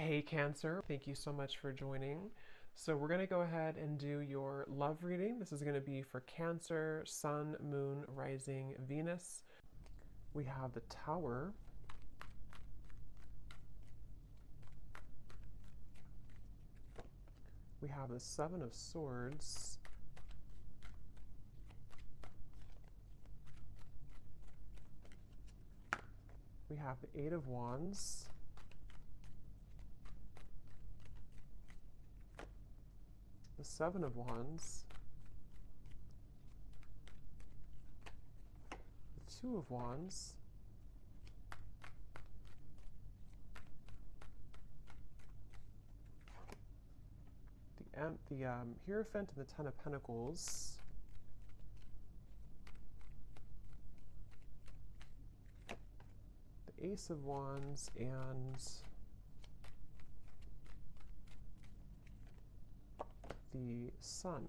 Hey Cancer, thank you so much for joining. So we're going to go ahead and do your love reading. This is going to be for Cancer, Sun, Moon, Rising, Venus. We have the Tower. We have the Seven of Swords. We have the Eight of Wands. The Seven of Wands. The Two of Wands. The Hierophant and the Ten of Pentacles. The Ace of Wands and the Sun.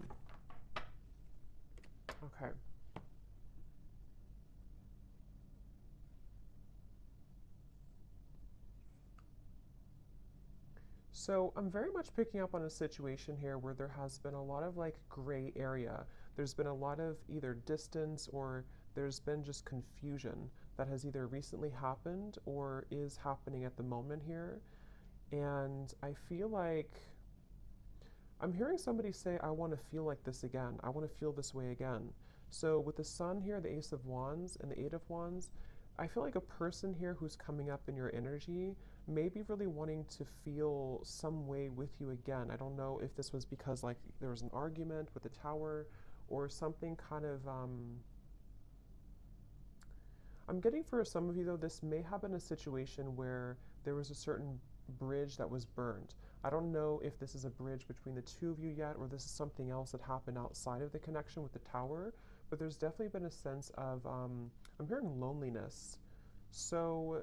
Okay. So I'm very much picking up on a situation here where there has been a lot of like gray area. There's been a lot of either distance or there's been just confusion that has either recently happened or is happening at the moment here. And I feel like I'm hearing somebody say, I want to feel like this again. I want to feel this way again. So with the Sun here, the Ace of Wands, and the Eight of Wands, I feel like a person here who's coming up in your energy may be really wanting to feel some way with you again. I don't know if this was because like there was an argument with the Tower or something kind of I'm getting for some of you, though, this may have been a situation where there was a certain bridge that was burned. I don't know if this is a bridge between the two of you yet, or this is something else that happened outside of the connection with the Tower, but there's definitely been a sense of, I'm hearing loneliness. So,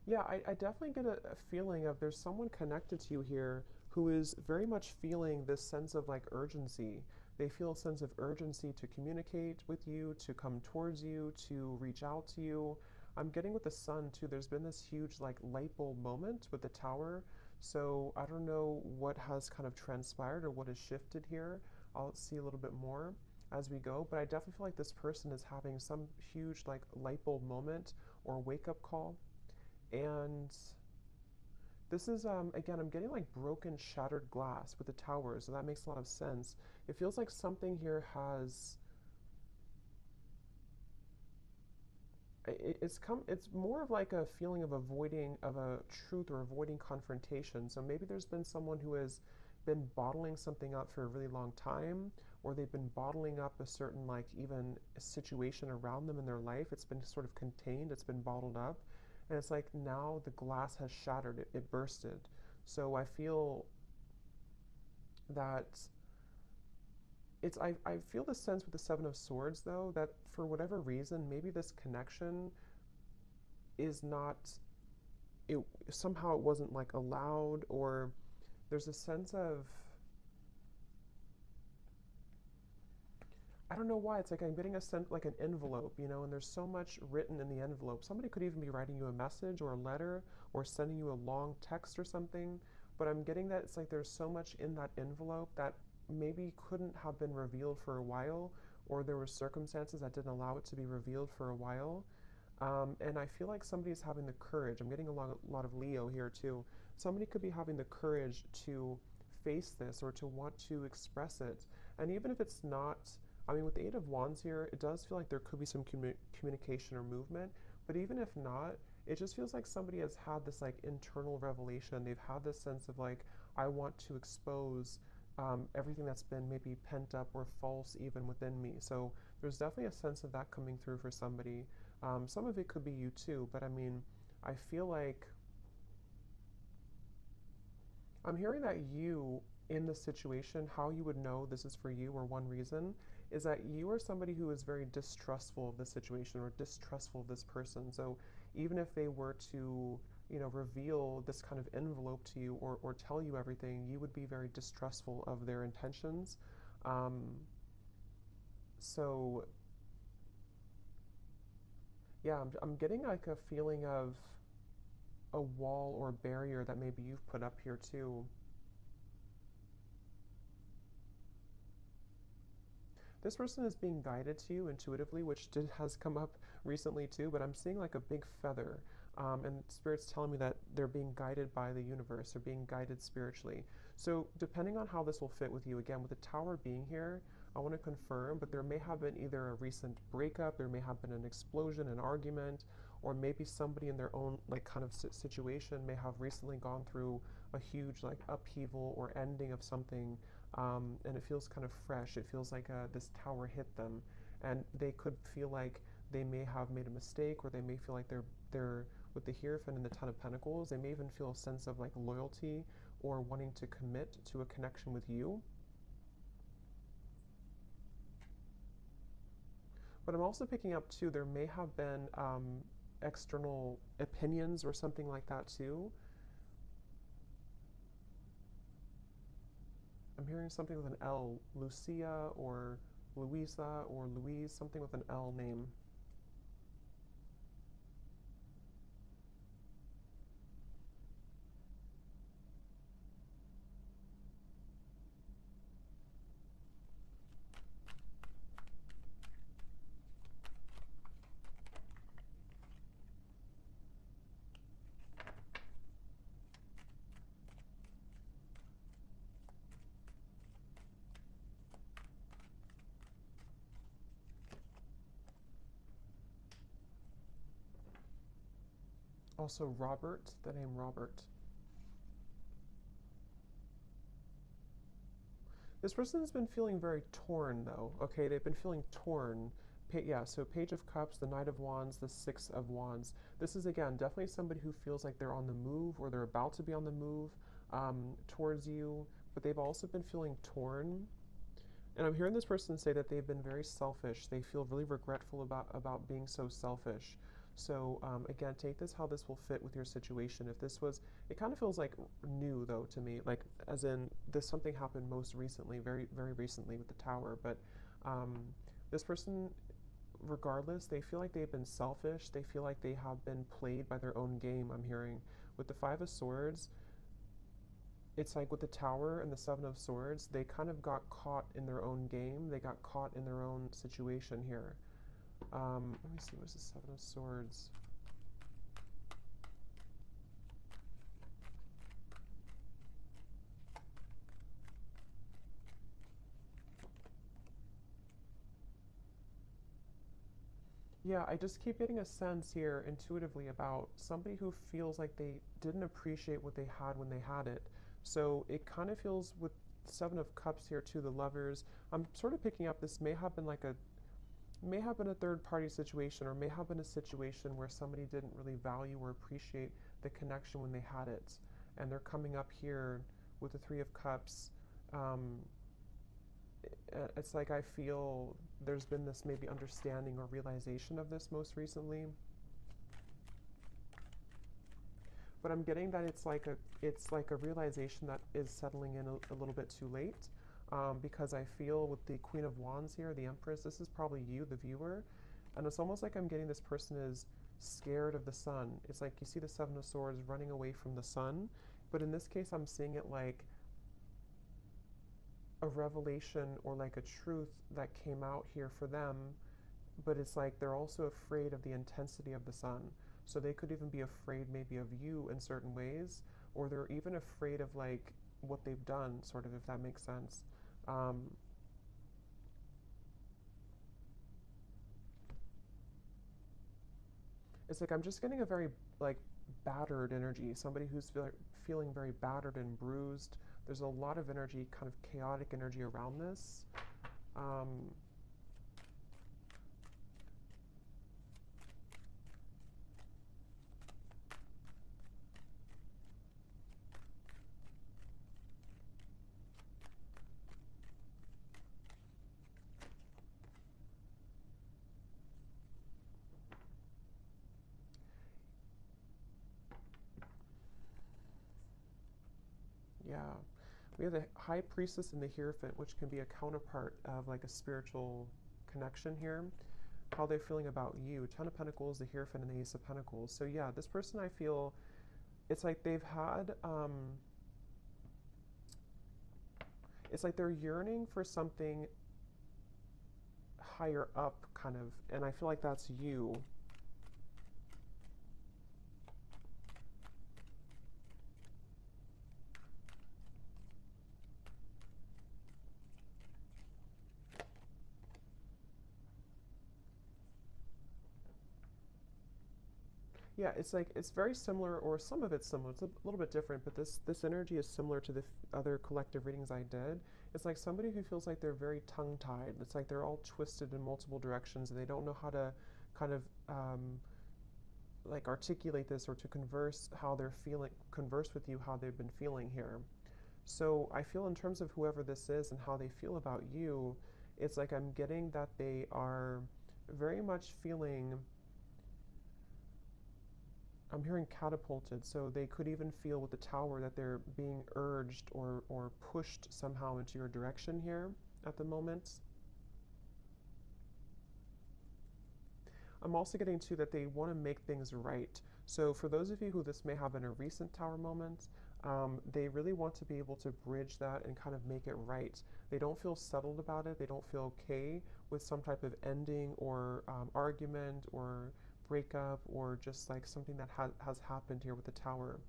yeah, I definitely get a feeling of there's someone connected to you here who is very much feeling this sense of like urgency. They feel a sense of urgency to communicate with you, to come towards you, to reach out to you. I'm getting with the Sun too. There's been this huge like light bulb moment with the Tower. So I don't know what has kind of transpired or what has shifted here. I'll see a little bit more as we go, but I definitely feel like this person is having some huge like light bulb moment or wake up call. And this is, again, I'm getting like broken, shattered glass with the Tower, so that makes a lot of sense. It feels like something here has, it's more of like a feeling of avoiding of a truth or avoiding confrontation. So maybe there's been someone who has been bottling something up for a really long time, or they've been bottling up a certain like even a situation around them in their life. It's been sort of contained, it's been bottled up, and it's like now the glass has shattered, it bursted. So I feel that I feel the sense with the Seven of Swords though that for whatever reason maybe this connection is not, it somehow it wasn't like allowed, or there's a sense of, I don't know why, it's like I'm getting a sense like an envelope, and there's so much written in the envelope. Somebody could even be writing you a message or a letter or sending you a long text or something, but I'm getting that it's like there's so much in that envelope that maybe couldn't have been revealed for a while, or there were circumstances that didn't allow it to be revealed for a while. And I feel like somebody is having the courage. I'm getting a lot of Leo here too. Somebody could be having the courage to face this or to want to express it. And even if it's not, I mean, with the Eight of Wands here, it does feel like there could be some communication or movement. But even if not, it just feels like somebody has had this like internal revelation. They've had this sense of like, I want to expose everything that's been maybe pent up or false even within me. So there's definitely a sense of that coming through for somebody. Some of it could be you too, but I mean, I feel like I'm hearing that you, in this situation, how you would know this is for you, or one reason, is that you are somebody who is very distrustful of this situation or distrustful of this person. So even if they were to, reveal this kind of envelope to you or tell you everything, you would be very distrustful of their intentions. Um, so Yeah, I'm getting like a feeling of a wall or barrier that maybe you've put up here too. This person is being guided to you intuitively, which has come up recently too, but I'm seeing like a big feather. And Spirit's telling me that they're being guided by the universe, they're being guided spiritually. So, depending on how this will fit with you, again, with the tower being here, I want to confirm, but there may have been either a recent breakup, there may have been an explosion, an argument, or maybe somebody in their own like kind of situation may have recently gone through a huge like upheaval or ending of something, and it feels kind of fresh. It feels like this tower hit them, and they could feel like they may have made a mistake, or they may feel like they're with the Hierophant and the Ten of Pentacles. They may even feel a sense of like loyalty or wanting to commit to a connection with you. But I'm also picking up too. There may have been external opinions or something like that too. I'm hearing something with an L, Lucia or Louisa or Louise, something with an L name. Also, Robert, the name Robert. This person has been feeling very torn, though. Okay, they've been feeling torn. Yeah, so Page of Cups, the Knight of Wands, the Six of Wands. This is, again, definitely somebody who feels like they're on the move or they're about to be on the move towards you, but they've also been feeling torn. And I'm hearing this person say that they've been very selfish. They feel really regretful about being so selfish. So again, take this how this will fit with your situation. If this was, it kind of feels like new though to me, like as in this something happened most recently, very recently with the tower. But um, this person, regardless, they feel like they've been selfish. They feel like they have been played by their own game. I'm hearing with the Five of Swords, it's like with the Tower and the Seven of Swords, they kind of got caught in their own game. They got caught in their own situation here. Let me see, what's the Seven of Swords? Yeah, I just keep getting a sense here intuitively about somebody who feels like they didn't appreciate what they had when they had it. So it kind of feels with Seven of Cups here too, the lovers. I'm sort of picking up this may have been a third party situation or may have been a situation where somebody didn't really value or appreciate the connection when they had it. And they're coming up here with the Three of Cups. Um, it's like I feel there's been this maybe understanding or realization of this most recently. But I'm getting that it's like a realization that is settling in a little bit too late. Because I feel with the Queen of Wands here, the Empress, this is probably you, the viewer, and it's almost like I'm getting this person is scared of the sun. It's like you see the Seven of Swords running away from the sun, but in this case, I'm seeing it like a revelation or like a truth that came out here for them, but it's like they're also afraid of the intensity of the sun. So they could even be afraid maybe of you in certain ways, or they're even afraid of like what they've done, sort of, if that makes sense. Um, it's like I'm just getting a very like battered energy, somebody who's feeling very battered and bruised. There's a lot of energy, kind of chaotic energy around this. Um, yeah, we have the High Priestess and the Hierophant, which can be a counterpart of like a spiritual connection here. how they're feeling about you. Ten of Pentacles, the Hierophant, and the Ace of Pentacles. So yeah, this person, I feel it's like they've had it's like they're yearning for something higher up, kind of, and I feel like that's you. Yeah, it's like it's very similar, or some of it's similar. It's a little bit different, but this energy is similar to the other collective readings I did. It's like somebody who feels like they're very tongue-tied. It's like they're all twisted in multiple directions, and they don't know how to kind of like articulate this, or to converse how they're feeling, converse with you how they've been feeling here. So I feel in terms of whoever this is and how they feel about you, it's like I'm getting that they are very much feeling, I'm hearing catapulted, so they could even feel with the Tower that they're being urged or pushed somehow into your direction here at the moment. I'm also getting to that they want to make things right. So for those of you who this may have been a recent Tower moment, they really want to be able to bridge that and kind of make it right. They don't feel settled about it. They don't feel okay with some type of ending or argument or breakup, or just like something that has happened here with the Tower.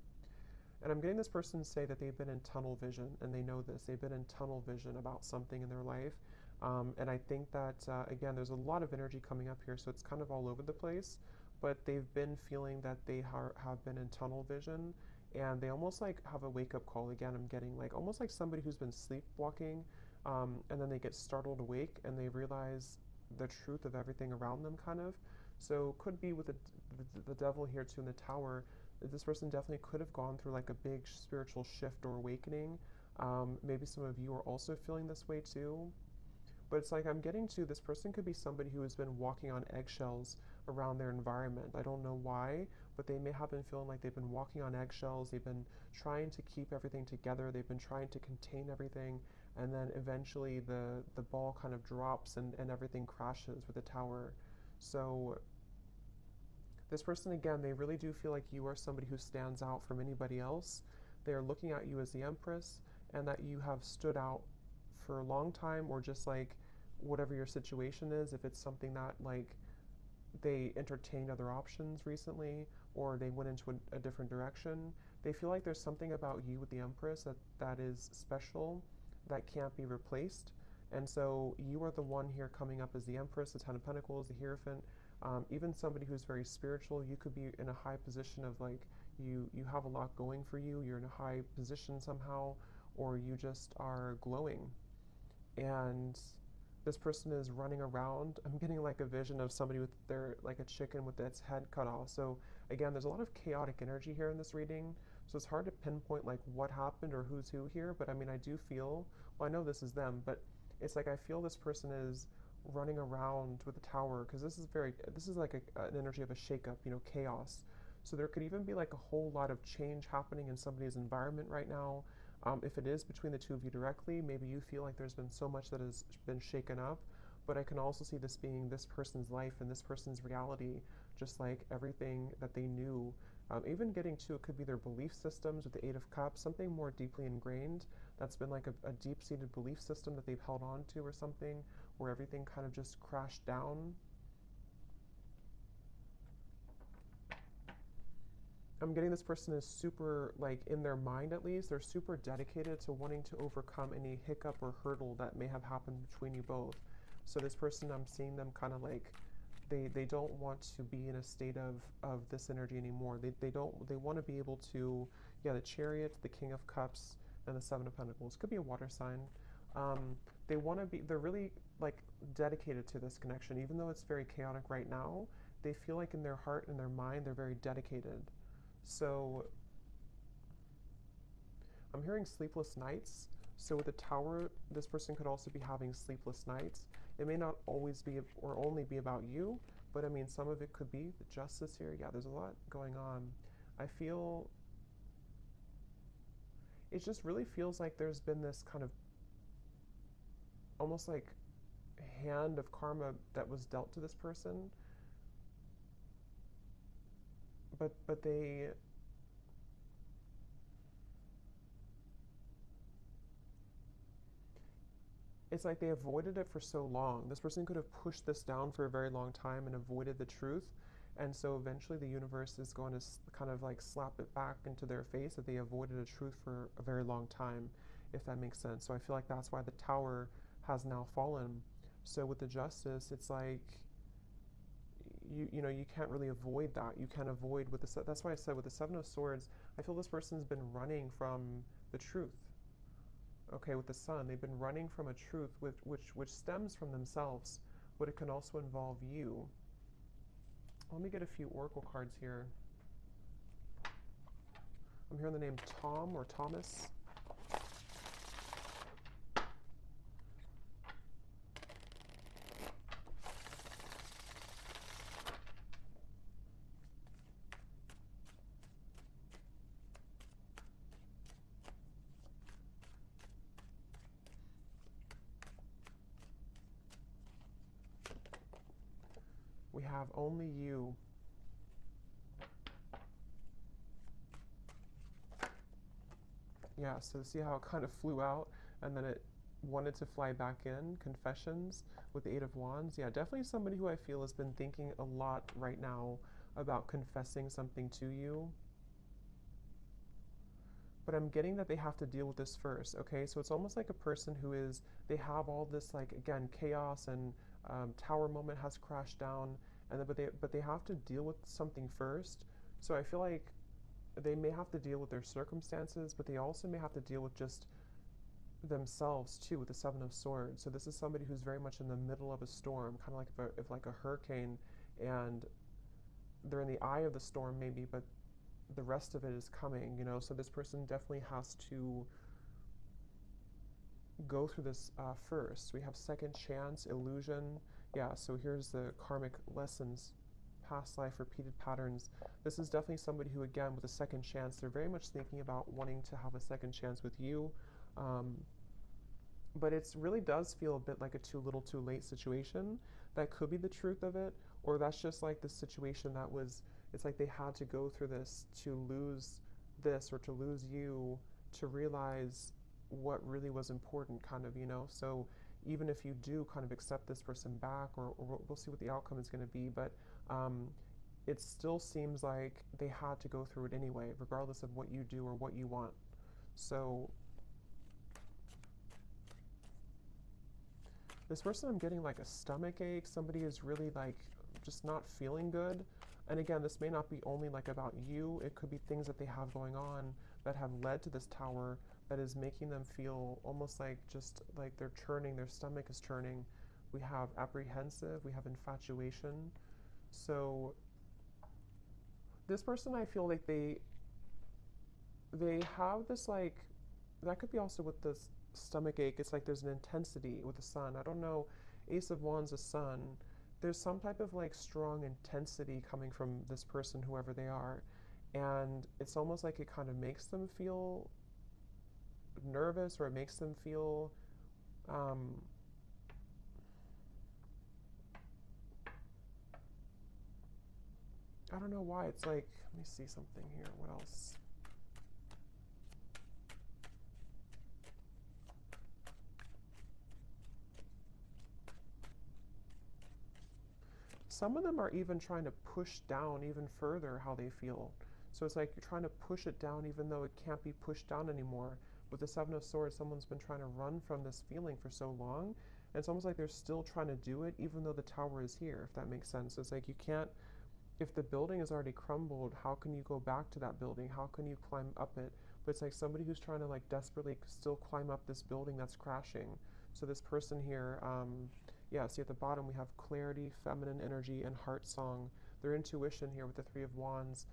And I'm getting this person to say that they've been in tunnel vision, and they know this. They've been in tunnel vision about something in their life. And I think that, again, there's a lot of energy coming up here, so it's kind of all over the place. But they've been feeling that they have been in tunnel vision, and they almost like have a wake up call. Again, I'm getting like almost like somebody who's been sleepwalking, and then they get startled awake and they realize the truth of everything around them, kind of. So, could be with the devil here too in the Tower. This person definitely could have gone through like a big spiritual shift or awakening. Maybe some of you are also feeling this way too. But it's like I'm getting to this person could be somebody who has been walking on eggshells around their environment. I don't know why, but they may have been feeling like they've been walking on eggshells. They've been trying to keep everything together. They've been trying to contain everything. And then eventually the ball kind of drops, and everything crashes with the Tower. So this person, again, they really do feel like you are somebody who stands out from anybody else. They are looking at you as the Empress, and that you have stood out for a long time, or just like whatever your situation is. If it's something that like they entertained other options recently, or they went into a different direction, they feel like there's something about you with the Empress that is special, that can't be replaced. And so you are the one here coming up as the Empress, the Ten of Pentacles, the Hierophant. Even somebody who's very spiritual, you could be in a high position of like you have a lot going for you. You're in a high position somehow, or you just are glowing. And this person is running around. I'm getting like a vision of somebody with their, like a chicken with its head cut off. So again, there's a lot of chaotic energy here in this reading. So it's hard to pinpoint like what happened or who's who here. But I mean, I do feel, well, I know this is them, but it's like I feel this person is running around with the Tower, because this is like an energy of a shakeup, chaos. So there could even be like a whole lot of change happening in somebody's environment right now. If it is between the two of you directly, maybe you feel like there's been so much that has been shaken up. But I can also see this being this person's life and this person's reality, just like everything that they knew. Even getting to, it could be their belief systems with the Eight of Cups, something more deeply ingrained that's been like a deep-seated belief system that they've held on to, or something where everything kind of just crashed down. I'm getting this person is super, like in their mind at least, they're super dedicated to wanting to overcome any hiccup or hurdle that may have happened between you both. So this person, I'm seeing them kind of like, they don't want to be in a state of this energy anymore. They want to be able to, yeah, the Chariot, the King of Cups, and the Seven of Pentacles. Could be a water sign. They want to be, they're really like dedicated to this connection. Even though it's very chaotic right now, they feel like in their heart and their mind, they're very dedicated. So I'm hearing sleepless nights. So with the Tower, this person could also be having sleepless nights. It may not always be or only be about you, but I mean, some of it could be the Justice here. Yeah, there's a lot going on. I feel, it just really feels like there's been this kind of almost like hand of karma that was dealt to this person, but they, it's like they avoided it for so long. This person could have pushed this down for a very long time and avoided the truth. And so eventually the universe is going to kind of like slap it back into their face that they avoided a truth for a very long time, if that makes sense. So I feel like that's why the tower has now fallen. So with the justice, it's like you know you can't really avoid that. You can't avoid with the that's why I said with the Seven of Swords, I feel this person's been running from the truth. Okay, with the Sun, they've been running from a truth which stems from themselves, but it can also involve you. Let me get a few oracle cards here. I'm hearing the name Tom or Thomas. We have only you. Yeah, so see how it kind of flew out and then it wanted to fly back in. Confessions with the Eight of Wands. Yeah, definitely somebody who I feel has been thinking a lot right now about confessing something to you. But I'm getting that they have to deal with this first, okay? So it's almost like a person who is, they have all this, like, again, chaos and tower moment has crashed down, and then, but they have to deal with something first. So I feel like they may have to deal with their circumstances, but they also may have to deal with just themselves too with the Seven of Swords. So this is somebody who's very much in the middle of a storm, kind of like if like a hurricane, and they're in the eye of the storm maybe, but the rest of it is coming, you know. So this person definitely has to go through this first. We have second chance, illusion. Yeah, so here's the karmic lessons, past life, repeated patterns. This is definitely somebody who, again, with a second chance, they're very much thinking about wanting to have a second chance with you. But it really does feel a bit like a too little too late situation. That could be the truth of it, or that's just like the situation that was, it's like they had to go through this to lose this or to lose you to realize what really was important, kind of, you know. So even if you do kind of accept this person back, or we'll see what the outcome is going to be, but it still seems like they had to go through it anyway, regardless of what you do or what you want. So this person, I'm getting like a stomach ache. Somebody is really like just not feeling good. And again, this may not be only like about you. It could be things that they have going on that have led to this tower that is making them feel almost like just like they're churning, their stomach is churning. We have apprehensive, we have infatuation. So this person, I feel like they have this like, that could be also with this stomach ache. It's like there's an intensity with the Sun. I don't know, Ace of Wands, a Sun. There's some type of like strong intensity coming from this person, whoever they are. And it's almost like it kind of makes them feel nervous, or it makes them feel I don't know why. It's like, let me see something here. What else? Some of them are even trying to push down even further how they feel. So it's like you're trying to push it down even though it can't be pushed down anymore. With the Seven of Swords, someone's been trying to run from this feeling for so long. And it's almost like they're still trying to do it even though the tower is here, if that makes sense. It's like you can't, if the building is already crumbled, how can you go back to that building? How can you climb up it? But it's like somebody who's trying to like desperately still climb up this building that's crashing. So this person here, yeah, see at the bottom we have clarity, feminine energy, and heart song. Their intuition here with the Three of Wands.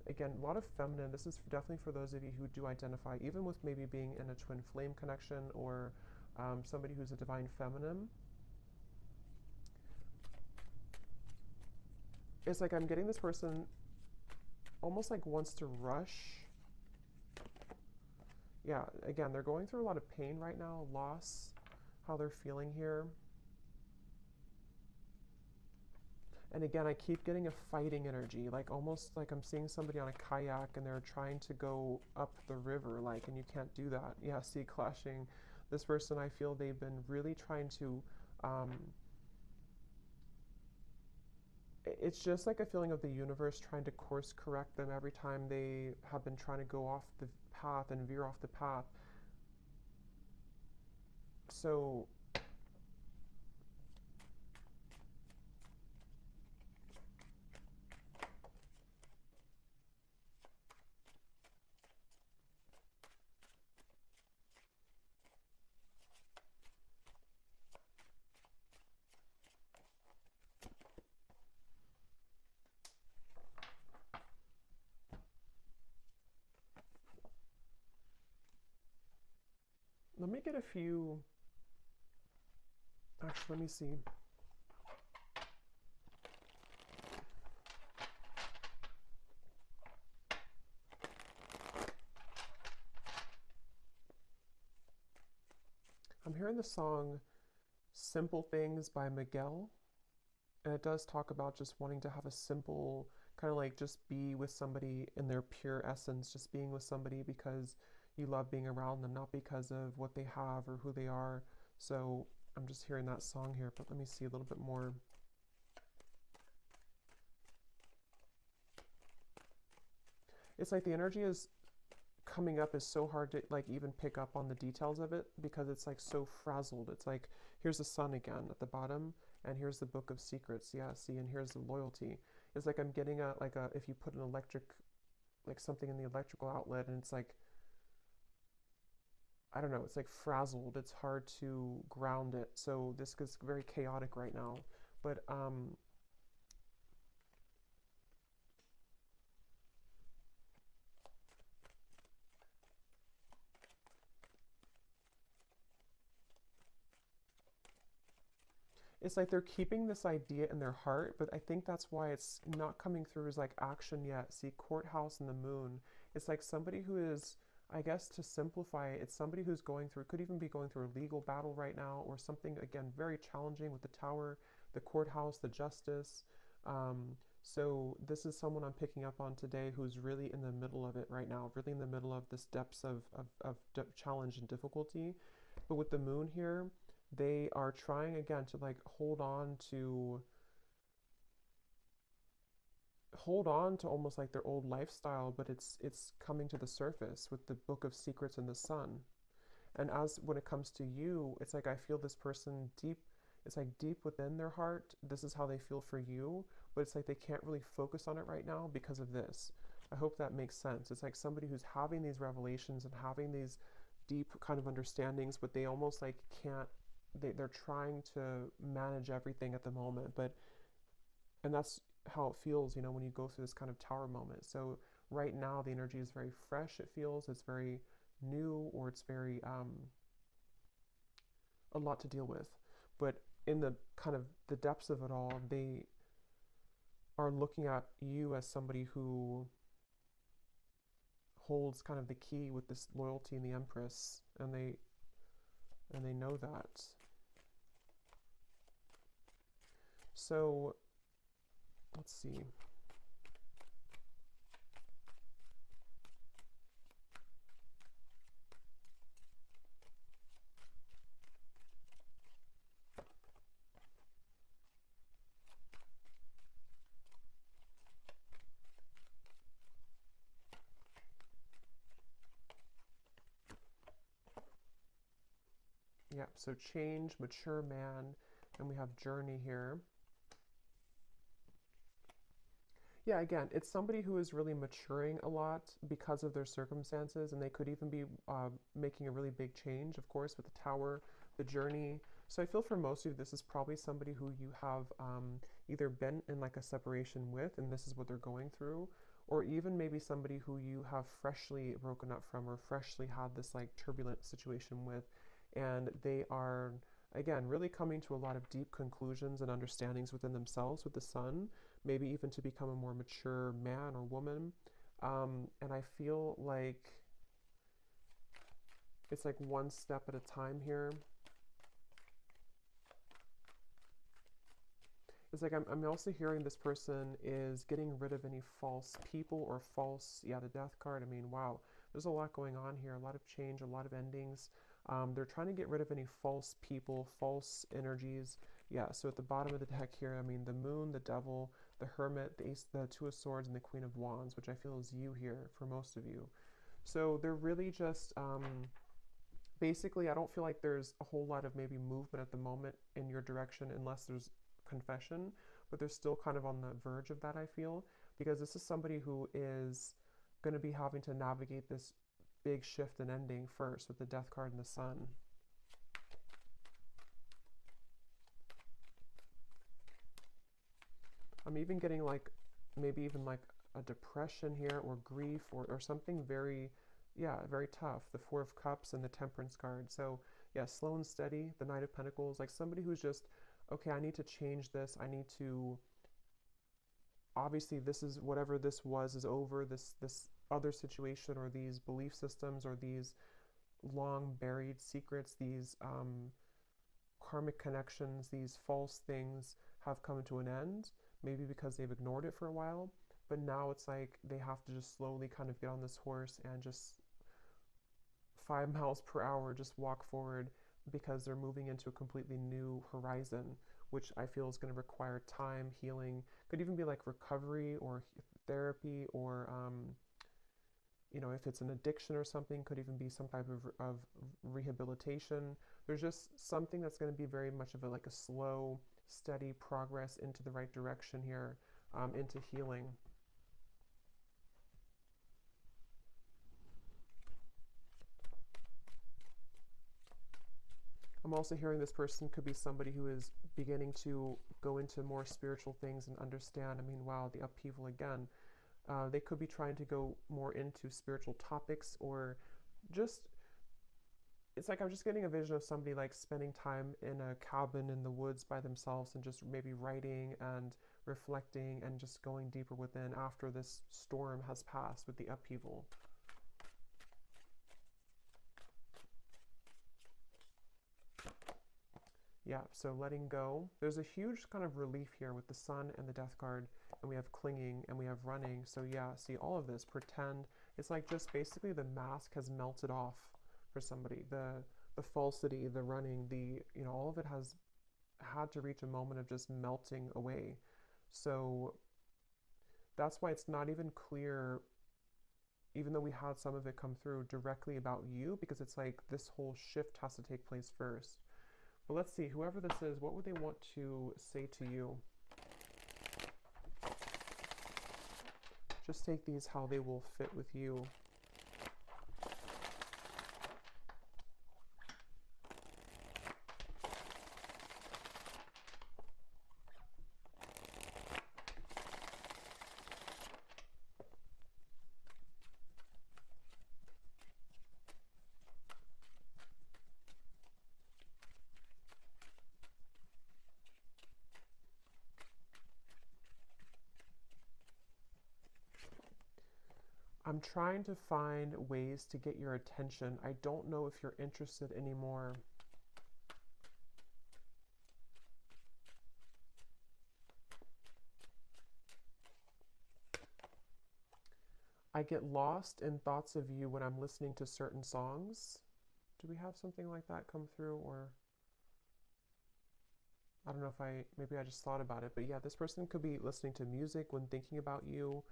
Again, a lot of feminine. This is definitely for those of you who do identify, even with maybe being in a twin flame connection, or somebody who's a divine feminine. It's like I'm getting this person almost like wants to rush. Yeah, again, they're going through a lot of pain right now, loss, how they're feeling here. And again, I keep getting a fighting energy, like almost like I'm seeing somebody on a kayak and they're trying to go up the river, like, and you can't do that. Yeah, see, clashing. This person, I feel they've been really trying to, um, it's just like a feeling of the universe trying to course correct them every time they have been trying to go off the path and veer off the path. So let me get a few, actually, let me see. I'm hearing the song Simple Things by Miguel, and it does talk about just wanting to have a simple kind of like just be with somebody in their pure essence, just being with somebody because you love being around them, not because of what they have or who they are. So I'm just hearing that song here, but let me see a little bit more. It's like the energy is coming up is so hard to like even pick up on the details of it because it's like so frazzled. It's like here's the sun again at the bottom, and here's the book of secrets. Yeah, see, and here's the loyalty. It's like I'm getting a like a if you put an electric like something in the electrical outlet and it's like I don't know, it's like frazzled. It's hard to ground it. So this is very chaotic right now. But it's like they're keeping this idea in their heart, but I think that's why it's not coming through as like action yet. See, courthouse and the moon. It's like somebody who is, I guess to simplify it, it's somebody who's going through, could even be going through a legal battle right now or something, again, very challenging with the tower, the courthouse, the justice. Um, so this is someone I'm picking up on today who's really in the middle of it right now, really in the middle of this depths of challenge and difficulty. But with the moon here, they are trying again to like hold on to almost like their old lifestyle, but it's coming to the surface with the book of secrets and the sun. And as when it comes to you, it's like I feel this person deep, it's like deep within their heart, this is how they feel for you, but it's like they can't really focus on it right now because of this. I hope that makes sense. It's like somebody who's having these revelations and having these deep kind of understandings, but they almost like can't, they're trying to manage everything at the moment, but and that's how it feels, you know, when you go through this kind of tower moment. So right now the energy is very fresh, it feels, it's very new, or it's very a lot to deal with. But in the kind of the depths of it all, they are looking at you as somebody who holds kind of the key with this loyalty in the Empress, and they know that. So let's see. Yeah, so change, mature man, and we have journey here. Yeah, again, it's somebody who is really maturing a lot because of their circumstances, and they could even be making a really big change, of course, with the tower, the journey. So I feel for most of you, this is probably somebody who you have either been in like a separation with, and this is what they're going through, or even maybe somebody who you have freshly broken up from or freshly had this like turbulent situation with, and they are, again, really coming to a lot of deep conclusions and understandings within themselves with the sun, maybe even to become a more mature man or woman. And I feel like it's like one step at a time here. It's like I'm also hearing this person is getting rid of any false people or false, yeah, the death card. I mean, wow, there's a lot going on here, a lot of change, a lot of endings. They're trying to get rid of any false people, false energies. Yeah, so at the bottom of the deck here, I mean, the moon, the devil, the hermit, the ace, the two of swords, and the queen of wands, which I feel is you here for most of you. So they're really just, basically, I don't feel like there's a whole lot of maybe movement at the moment in your direction unless there's confession, but they're still kind of on the verge of that, I feel, because this is somebody who is going to be having to navigate this big shift and ending first with the death card and the sun. I'm even getting like maybe even like a depression here or grief or something very, yeah, very tough. The Four of Cups and the Temperance card. So yeah, slow and steady, the Knight of Pentacles, like somebody who's just, okay, I need to change this. I need to, obviously this is whatever this was is over, this other situation or these belief systems or these long buried secrets, these karmic connections, these false things have come to an end, maybe because they've ignored it for a while, but now it's like they have to just slowly kind of get on this horse and just 5 miles per hour just walk forward because they're moving into a completely new horizon, which I feel is going to require time, healing, could even be like recovery or therapy or you know, if it's an addiction or something, could even be some type of rehabilitation. There's just something that's going to be very much of a like a slow, steady progress into the right direction here, into healing. I'm also hearing this person could be somebody who is beginning to go into more spiritual things and understand. I mean, wow, the upheaval again. They could be trying to go more into spiritual topics or just, it's like I'm just getting a vision of somebody like spending time in a cabin in the woods by themselves and just maybe writing and reflecting and just going deeper within after this storm has passed with the upheaval. Yeah, so letting go. There's a huge kind of relief here with the sun and the death card, and we have clinging and we have running. So yeah, see all of this, pretend. It's like just basically the mask has melted off for somebody. The falsity, the running, the, you know, all of it has had to reach a moment of just melting away. So that's why it's not even clear, even though we had some of it come through directly about you, because it's like this whole shift has to take place first. But let's see, whoever this is, what would they want to say to you? Just take these how they will fit with you. I'm trying to find ways to get your attention. I don't know if you're interested anymore. I get lost in thoughts of you when I'm listening to certain songs. Do we have something like that come through? Or I don't know if maybe I just thought about it, but yeah, this person could be listening to music when thinking about you.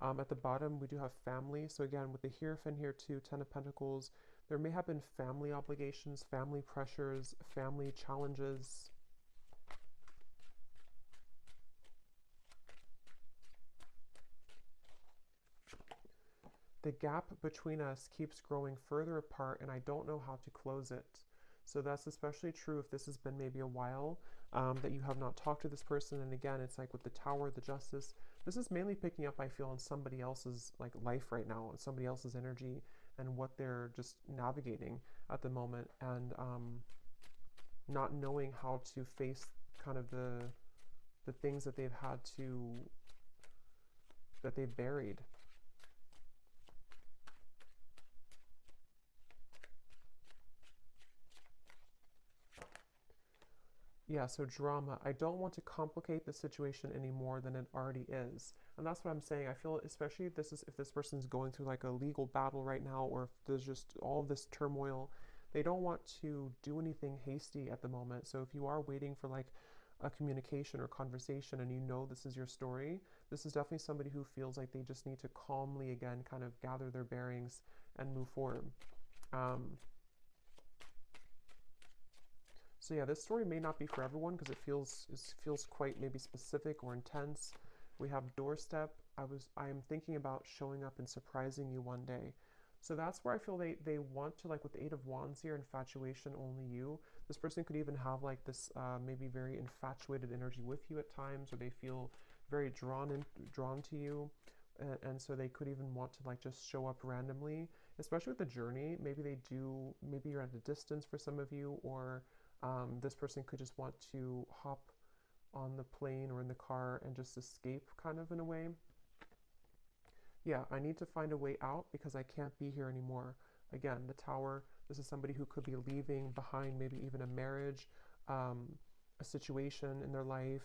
At the bottom, we do have family. So again, with the Hierophant here too, Ten of Pentacles, there may have been family obligations, family pressures, family challenges. The gap between us keeps growing further apart and I don't know how to close it. So that's especially true if this has been maybe a while that you have not talked to this person. And again, it's like with the Tower, the Justice, this is mainly picking up, I feel, on somebody else's like life right now, on somebody else's energy and what they're just navigating at the moment, and not knowing how to face kind of the things that they've had to, that they've buried. Yeah, so drama. I don't want to complicate the situation any more than it already is. And that's what I'm saying. I feel especially if this person's going through like a legal battle right now, or if there's just all of this turmoil, they don't want to do anything hasty at the moment. So if you are waiting for like a communication or conversation and you know this is your story, this is definitely somebody who feels like they just need to calmly again kind of gather their bearings and move forward. Um, So yeah, this story may not be for everyone because it feels quite maybe specific or intense. We have doorstep. I am thinking about showing up and surprising you one day. So that's where I feel they want to, like with the Eight of Wands here, infatuation only you. This person could even have like this maybe very infatuated energy with you at times, or they feel very drawn to you. And so they could even want to like just show up randomly, especially with the journey. Maybe you're at a distance for some of you, or this person could just want to hop on the plane or in the car and just escape kind of in a way. Yeah, I need to find a way out because I can't be here anymore. Again, the Tower, this is somebody who could be leaving behind maybe even a marriage, um, a situation in their life,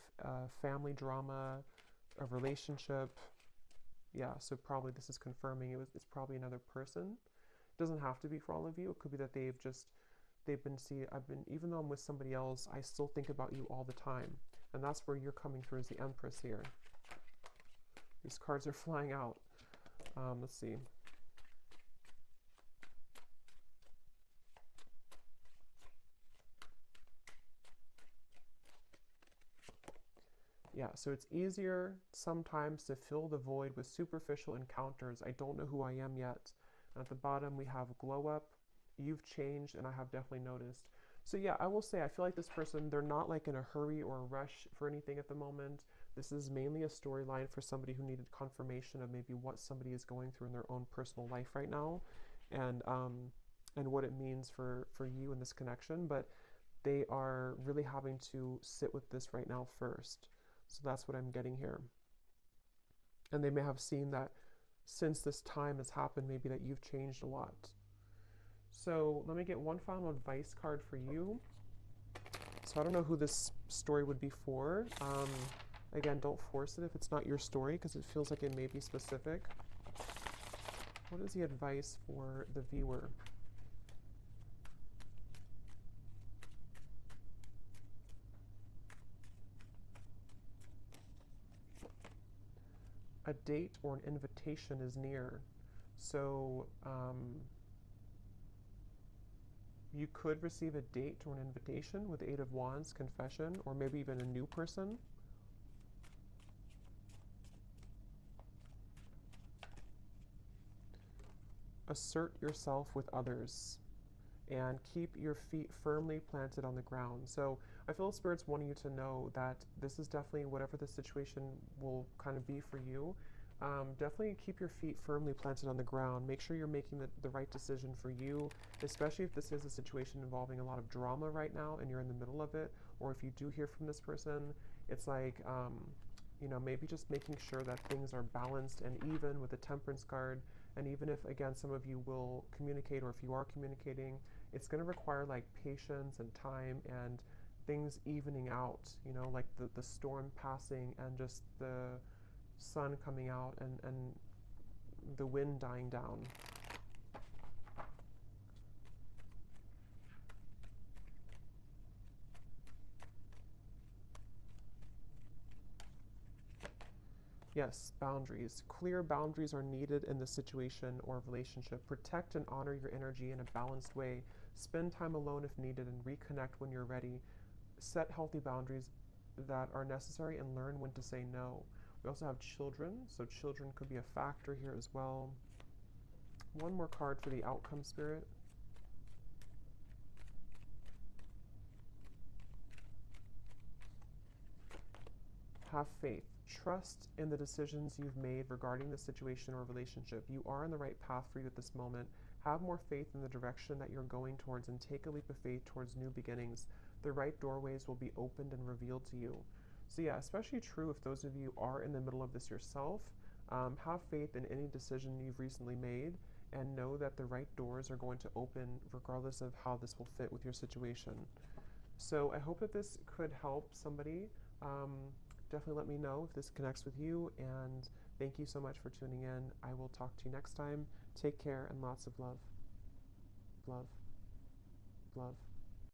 family drama, a relationship. Yeah, so probably this is confirming it's probably another person. It doesn't have to be for all of you. It could be that they've been see I've been even though I'm with somebody else, I still think about you all the time. And that's where you're coming through as the Empress here. These cards are flying out. Let's see. Yeah, so it's easier sometimes to fill the void with superficial encounters. I don't know who I am yet. And at the bottom, we have glow up. You've changed, and I have definitely noticed. So yeah, I will say I feel like this person, they're not like in a hurry or a rush for anything at the moment. This is mainly a storyline for somebody who needed confirmation of maybe what somebody is going through in their own personal life right now, and what it means for you in this connection. But they are really having to sit with this right now first. So that's what I'm getting here. And they may have seen that since this time has happened, maybe that you've changed a lot. So let me get one final advice card for you. So I don't know who this story would be for. Again, don't force it if it's not your story because it feels like it may be specific. What is the advice for the viewer? A date or an invitation is near. So you could receive a date or an invitation with the Eight of Wands, confession, or maybe even a new person. Assert yourself with others and keep your feet firmly planted on the ground. So I feel Spirit's wanting you to know that this is definitely whatever the situation will kind of be for you. Definitely keep your feet firmly planted on the ground. Make sure you're making the right decision for you, especially if this is a situation involving a lot of drama right now and you're in the middle of it, or if you do hear from this person, it's like, maybe just making sure that things are balanced and even with the Temperance card. And even if, again, some of you will communicate, or if you are communicating, it's going to require like patience and time and things evening out, like the storm passing and just the sun coming out and the wind dying down. Yes, boundaries. Clear boundaries are needed in this situation or relationship. Protect and honor your energy in a balanced way. Spend time alone if needed and reconnect when you're ready. Set healthy boundaries that are necessary and learn when to say no. We also have children, so children could be a factor here as well. One more card for the outcome, Spirit. Have faith. Trust in the decisions you've made regarding the situation or relationship. You are on the right path for you at this moment. Have more faith in the direction that you're going towards and take a leap of faith towards new beginnings. The right doorways will be opened and revealed to you. So yeah, especially true if those of you are in the middle of this yourself. Have faith in any decision you've recently made and know that the right doors are going to open regardless of how this will fit with your situation. So I hope that this could help somebody. Um, Definitely let me know if this connects with you. And thank you so much for tuning in. I will talk to you next time. Take care and lots of love. Love. Love.